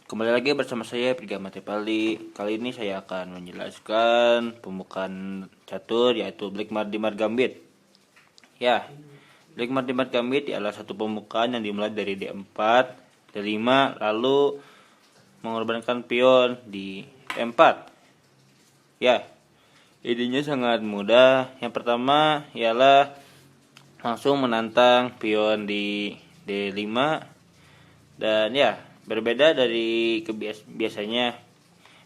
Kembali lagi bersama saya Priga Matepali. Kali ini saya akan menjelaskan pembukaan catur yaitu Black Mardimar Gambit. Ya, Black Mardimar Gambit adalah satu pembukaan yang dimulai dari D4, D5 lalu mengorbankan pion di E4. Ya, idenya sangat mudah. Yang pertama ialah langsung menantang pion di D5 dan ya berbeda dari biasanya.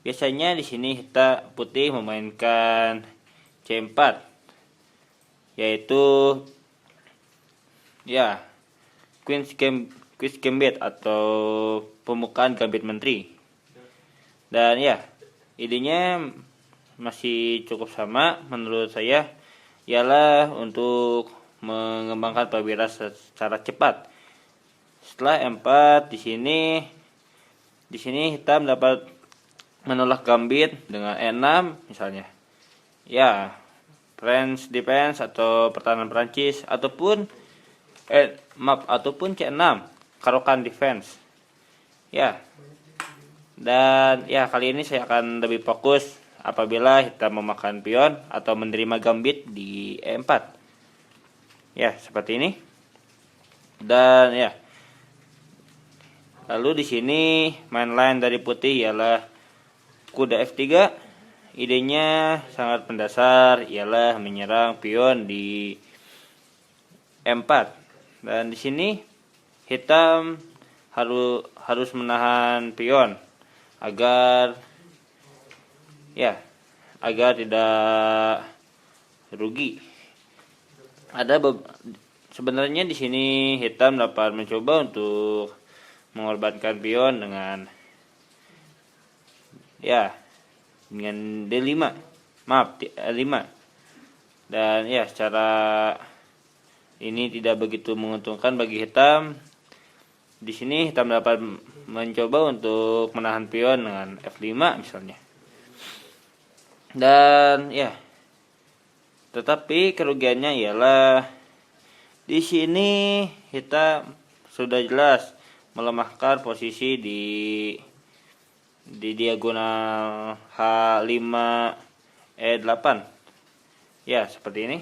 Biasanya di sini kita putih memainkan C4 yaitu ya Queen's Gambit atau pembukaan Gambit Menteri. Dan ya, idenya masih cukup sama menurut saya, ialah untuk mengembangkan perwira secara cepat. Setelah E4 di sini hitam dapat menolak gambit dengan E6 misalnya. Ya, French defense atau pertahanan Prancis ataupun C6, Karokan defense. Ya. Dan ya kali ini saya akan lebih fokus apabila hitam memakan pion atau menerima gambit di E4. Ya, seperti ini. Dan ya, lalu di sini main line dari putih ialah kuda F3. Idenya sangat mendasar, ialah menyerang pion di E4. Dan di sini hitam harus menahan pion agar tidak rugi. Sebenarnya di sini hitam dapat mencoba untuk mengorbankan pion dengan D5. Maaf, D5. Dan ya, secara ini tidak begitu menguntungkan bagi hitam. Di sini hitam dapat mencoba untuk menahan pion dengan F5 misalnya. Dan ya, tetapi kerugiannya ialah di sini hitam sudah jelas melemahkan posisi di diagonal H5 E8. Ya, seperti ini.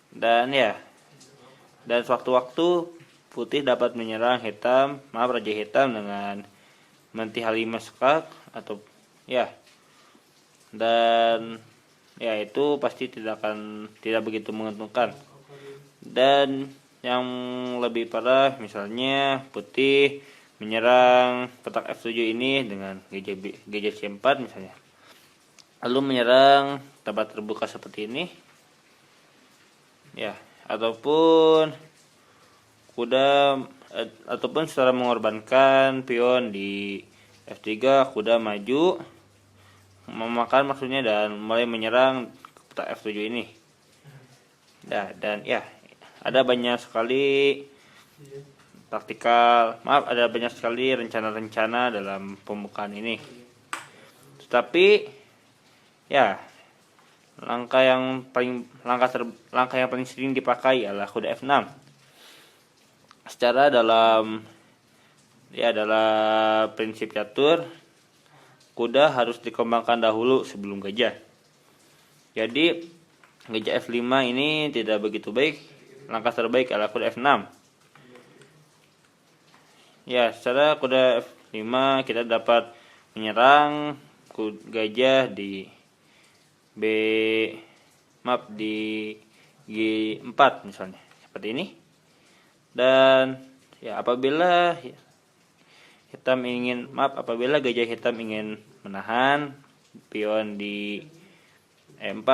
Dan sewaktu-waktu putih dapat menyerang Raja Hitam dengan Menti H5 skak atau dan itu pasti tidak begitu menguntungkan. Dan yang lebih parah misalnya putih menyerang petak F7 ini dengan gajah C4 misalnya, lalu menyerang tempat terbuka seperti ini ataupun setelah mengorbankan pion di F3, kuda maju memakan maksudnya dan mulai menyerang petak F7 ini. Ada banyak sekali ada banyak sekali rencana-rencana dalam pembukaan ini. Tetapi langkah yang paling sering dipakai adalah kuda F6. Secara dalam prinsip catur, kuda harus dikembangkan dahulu sebelum gajah. Jadi gajah F5 ini tidak begitu baik. Langkah terbaik adalah kuda F6. Secara kuda F5 kita dapat menyerang gajah di G4 misalnya, seperti ini. Dan apabila gajah hitam ingin menahan pion di E4,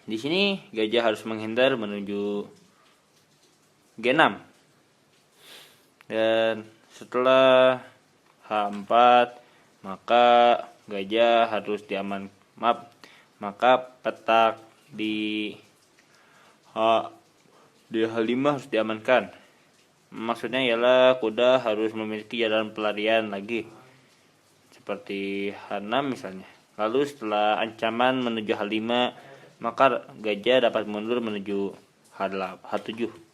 di sini gajah harus menghindar menuju G6. Dan setelah H4 maka gajah harus maka petak di H5 harus diamankan. Maksudnya ialah kuda harus memiliki jalan pelarian lagi seperti H6 misalnya. Lalu setelah ancaman menuju H5 maka gajah dapat mundur menuju H7.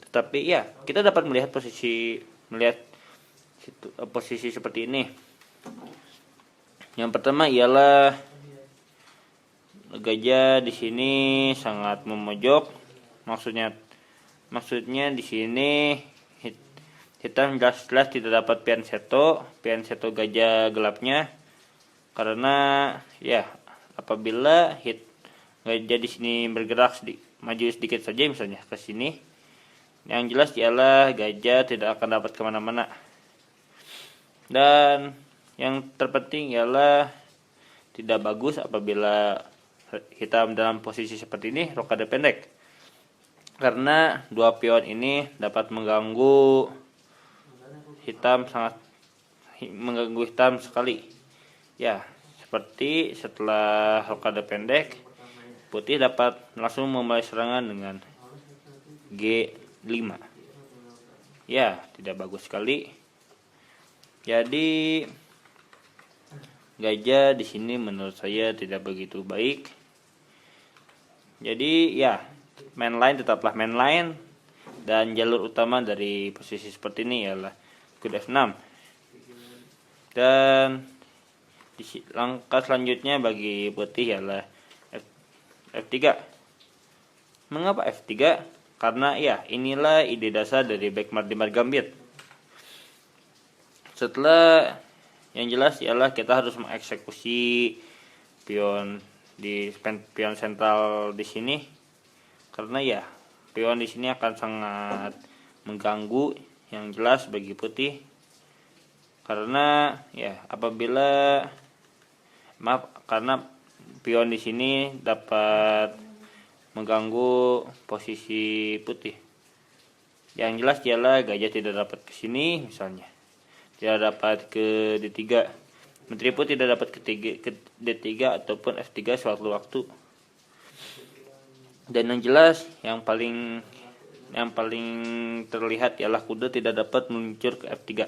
Tetapi kita dapat melihat posisi seperti ini. Yang pertama ialah gajah di sini sangat memojok. Maksudnya di sini hitam jelas-jelas tidak dapat pion seto gajah gelapnya, karena ya apabila gajah di sini bergerak maju sedikit saja misalnya ke sini, yang jelas ialah gajah tidak akan dapat kemana-mana. Dan yang terpenting ialah tidak bagus apabila hitam dalam posisi seperti ini rokade pendek, karena dua pion ini dapat mengganggu hitam sekali. Ya, seperti setelah rokade pendek, putih dapat langsung memulai serangan dengan G5. Ya, tidak bagus sekali. Jadi gajah di sini menurut saya tidak begitu baik. Jadi ya, main line tetaplah main line, dan jalur utama dari posisi seperti ini ialah kuda F6. Dan langkah selanjutnya bagi putih ialah F3. Mengapa F3? Karena ya inilah ide dasar dari Black Mardimar Gambit. Setelah yang jelas ialah kita harus mengeksekusi pion sentral di sini, karena ya pion di sini akan sangat mengganggu yang jelas bagi putih, karena ya karena pion di sini dapat mengganggu posisi putih. Yang jelas ialah gajah tidak dapat ke sini misalnya, tidak dapat ke D3. Menteri pun tidak dapat ke D3 ataupun F3 suatu waktu. Dan yang jelas yang paling terlihat ialah kuda tidak dapat meluncur ke F3.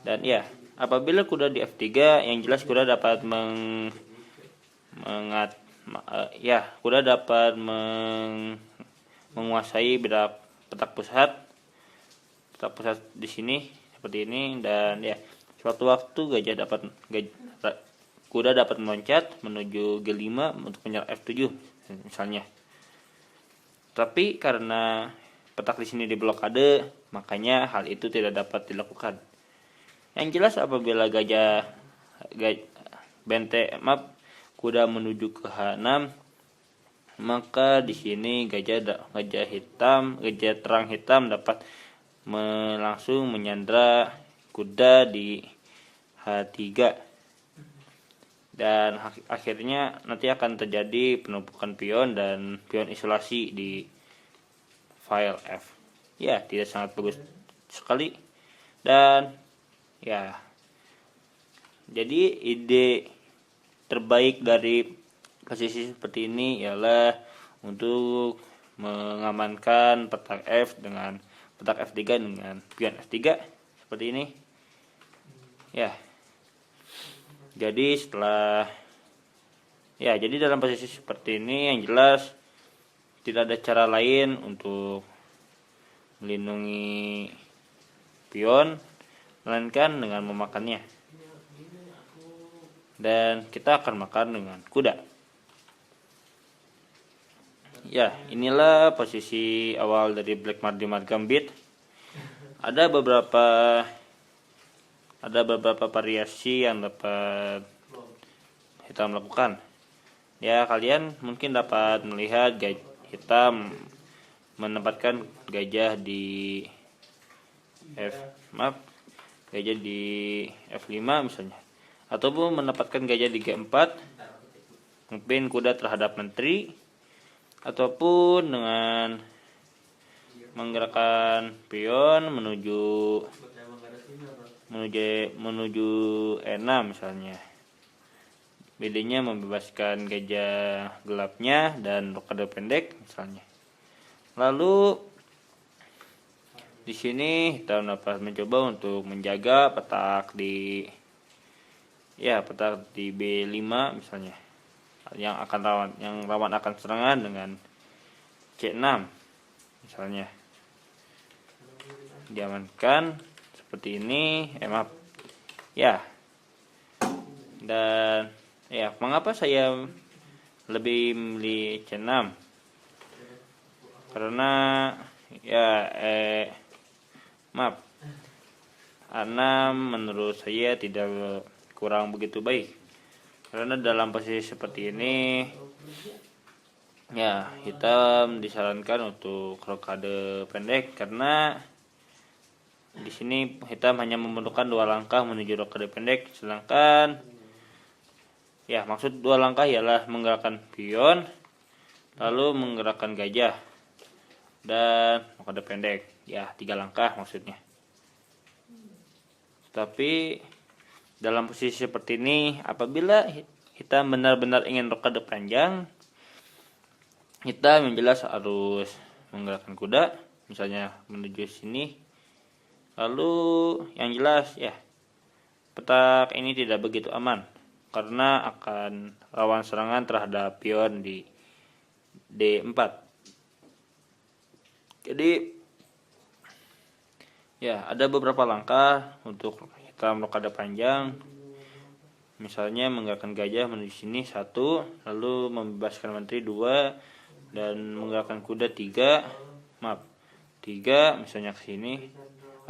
Dan ya, apabila kuda di F3, yang jelas kuda dapat menguasai petak pusat di sini seperti ini. Dan ya, suatu waktu kuda dapat meloncat menuju G5 untuk menyerang F7 misalnya. Tapi karena petak di sini diblokade, makanya hal itu tidak dapat dilakukan. Yang jelas apabila kuda menuju ke H6, maka di sini gajah terang hitam dapat langsung menyandra kuda di H3, dan akhirnya nanti akan terjadi penumpukan pion dan pion isolasi di file F. Ya, tidak sangat bagus sekali. Dan ya, jadi ide terbaik dari posisi seperti ini ialah untuk mengamankan petak F3 dengan pion F3 seperti ini. Ya. Jadi dalam posisi seperti ini yang jelas tidak ada cara lain untuk melindungi pion melainkan dengan memakannya. Dan kita akan makan dengan kuda. Ya, inilah posisi awal dari Black Mardimar Gambit. Ada beberapa variasi yang dapat hitam lakukan. Ya, kalian mungkin dapat melihat hitam menempatkan gajah di F5 misalnya, ataupun menempatkan gajah di G4, mungkin kuda terhadap menteri, ataupun dengan menggerakkan pion menuju E6 misalnya. Bedanya membebaskan gajah gelapnya dan rokade pendek misalnya. Lalu di sini kita dapat mencoba untuk menjaga petak di B5 misalnya, yang rawan akan serangan dengan C6 misalnya. Diamankan seperti ini. Maaf. Ya. Dan ya, mengapa saya lebih memilih C6? Karena ya maaf, A6 menurut saya tidak kurang begitu baik. Karena dalam posisi seperti ini, ya hitam disarankan untuk rokade pendek, karena di sini hitam hanya membutuhkan 2 langkah menuju rokade pendek, sedangkan ya maksud 2 langkah ialah menggerakkan pion, lalu menggerakkan gajah dan rokade pendek. Ya 3 langkah maksudnya. Tapi dalam posisi seperti ini, apabila hitam benar-benar ingin rokade panjang, hitam yang jelas harus menggerakkan kuda, misalnya menuju sini. Lalu yang jelas ya, petak ini tidak begitu aman karena akan rawan serangan terhadap pion di D4. Jadi ya, ada beberapa langkah untuk hitam rokade panjang. Misalnya menggerakkan gajah menuju sini 1, lalu membebaskan menteri 2, dan menggerakkan kuda 3. Maaf, 3 misalnya ke sini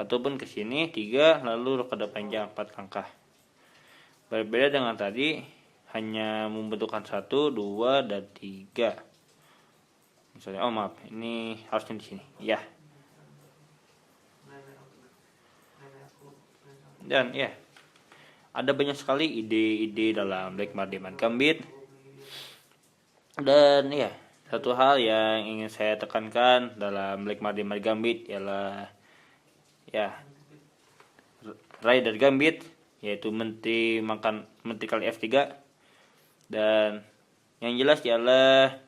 ataupun ke sini 3, lalu rokade panjang 4 langkah. Berbeda dengan tadi, hanya membutuhkan 1, 2, dan 3. Misalnya, maaf, ini harusnya di sini. Ya. Dan ya, ada banyak sekali ide-ide dalam Black Mardiman Gambit. Dan ya, satu hal yang ingin saya tekankan dalam Black Mardiman Gambit ialah ya, Rider Gambit, yaitu menteri kali F3. Dan yang jelas ialah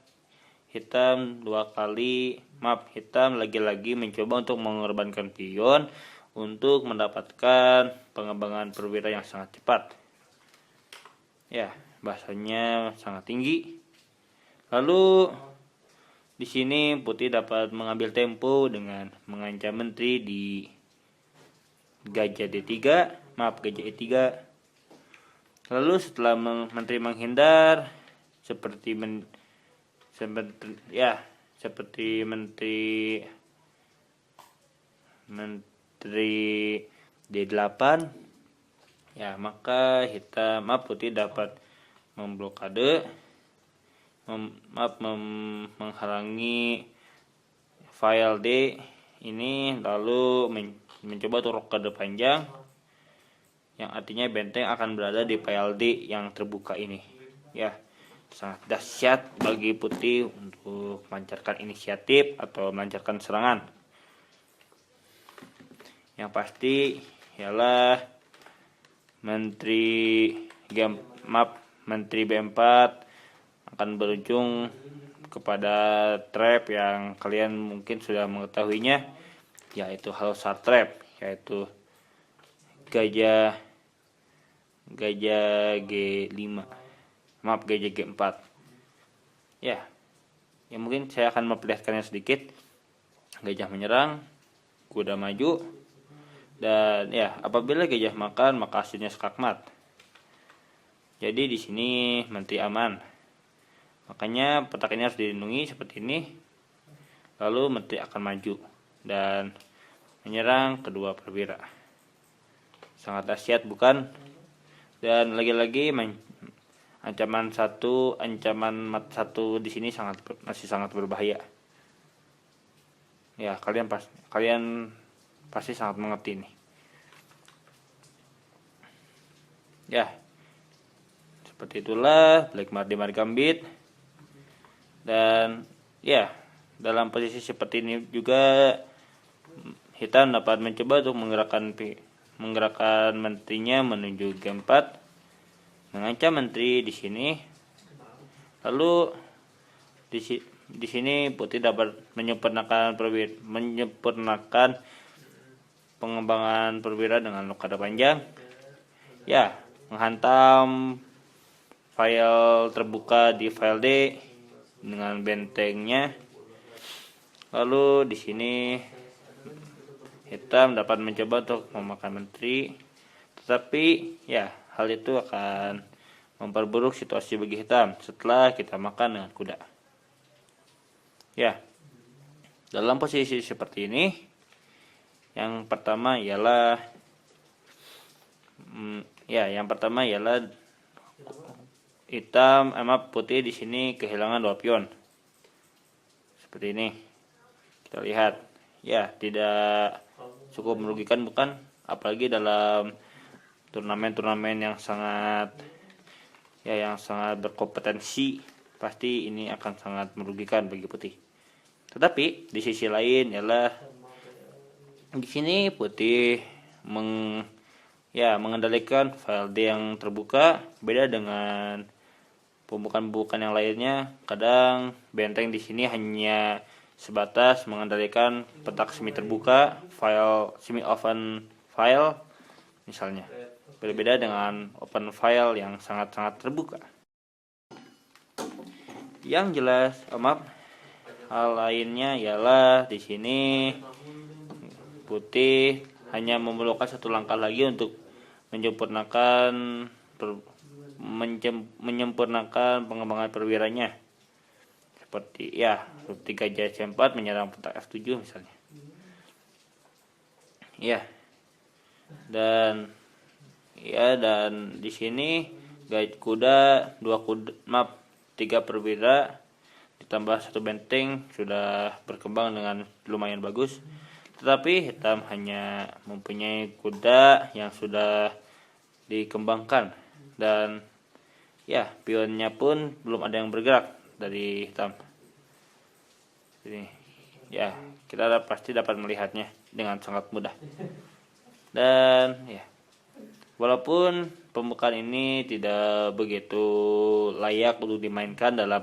hitam hitam lagi-lagi mencoba untuk mengorbankan pion untuk mendapatkan pengembangan perwira yang sangat cepat. Ya, bahasanya sangat tinggi. Lalu di sini putih dapat mengambil tempo dengan mengancam menteri di gajah gajah E3. Lalu setelah menteri menghindar seperti menteri D8, ya maka putih dapat memblokade, menghalangi file D ini, lalu mencoba untuk rokade panjang, yang artinya benteng akan berada di file D yang terbuka ini. Ya, sangat dahsyat bagi putih untuk melancarkan inisiatif atau melancarkan serangan. Yang pasti ialah menteri B4 akan berujung kepada trap yang kalian mungkin sudah mengetahuinya, yaitu Halsar Trap, yaitu gajah G5. Gajah G4. Ya, mungkin saya akan memperlihatkannya sedikit. Gajah menyerang, kuda maju, dan ya, apabila gajah makan maka hasilnya skakmat. Jadi di sini menteri aman. Makanya petak ini harus dilindungi seperti ini. Lalu menteri akan maju dan menyerang kedua perwira. Sangat dahsyat bukan? Dan lagi-lagi ancaman mat 1 di sini masih sangat berbahaya. Ya, kalian pasti sangat mengerti ini. Ya, seperti itulah Black Mardiman Gambit. Dan ya, dalam posisi seperti ini juga hitam dapat mencoba untuk menggerakkan menterinya menuju G4, mengancam menteri di sini. Lalu di sini putih dapat menyempurnakan pengembangan perwira dengan rokade panjang. Ya, menghantam file terbuka di file D dengan bentengnya. Lalu di sini hitam dapat mencoba untuk memakan menteri, tetapi ya hal itu akan memperburuk situasi bagi hitam setelah kita makan dengan kuda. Ya, dalam posisi seperti ini, yang pertama ialah putih di sini kehilangan 2 pion. Seperti ini. Kita lihat. Ya, tidak cukup merugikan bukan? Apalagi dalam turnamen-turnamen yang sangat berkompetensi, pasti ini akan sangat merugikan bagi putih. Tetapi di sisi lain ialah di sini putih mengendalikan file D yang terbuka, beda dengan pembukaan-pembukaan yang lainnya. Kadang benteng di sini hanya sebatas mengendalikan petak semi terbuka, file semi open file misalnya. Berbeda dengan open file yang sangat-sangat terbuka. Yang jelas, hal lainnya ialah di sini putih hanya memerlukan satu langkah lagi untuk menyempurnakan pengembangan perwiranya. Seperti rook 3 C4 menyerang petak F7 misalnya. Dan di sini guide kuda 3 perwira ditambah 1 benteng sudah berkembang dengan lumayan bagus. Tetapi hitam hanya mempunyai kuda yang sudah dikembangkan dan pionnya pun belum ada yang bergerak dari hitam. Ini kita pasti dapat melihatnya dengan sangat mudah. Dan walaupun pembukaan ini tidak begitu layak untuk dimainkan dalam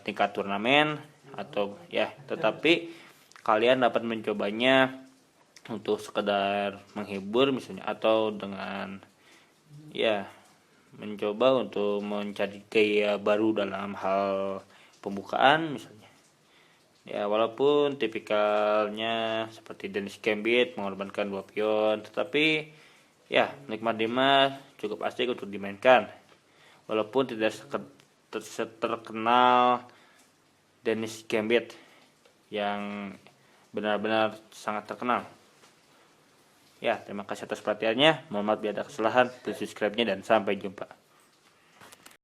tingkat turnamen tetapi kalian dapat mencobanya untuk sekedar menghibur misalnya, atau dengan mencoba untuk mencari gaya baru dalam hal pembukaan misalnya. Walaupun tipikalnya seperti Dennis Gambit mengorbankan 2 pion, tetapi Black Mardimar cukup asik untuk dimainkan. Walaupun tidak terkenal Dennis Gambit yang benar-benar sangat terkenal. Terima kasih atas perhatiannya. Mohon maaf bila ada kesalahan. Please subscribe-nya dan sampai jumpa.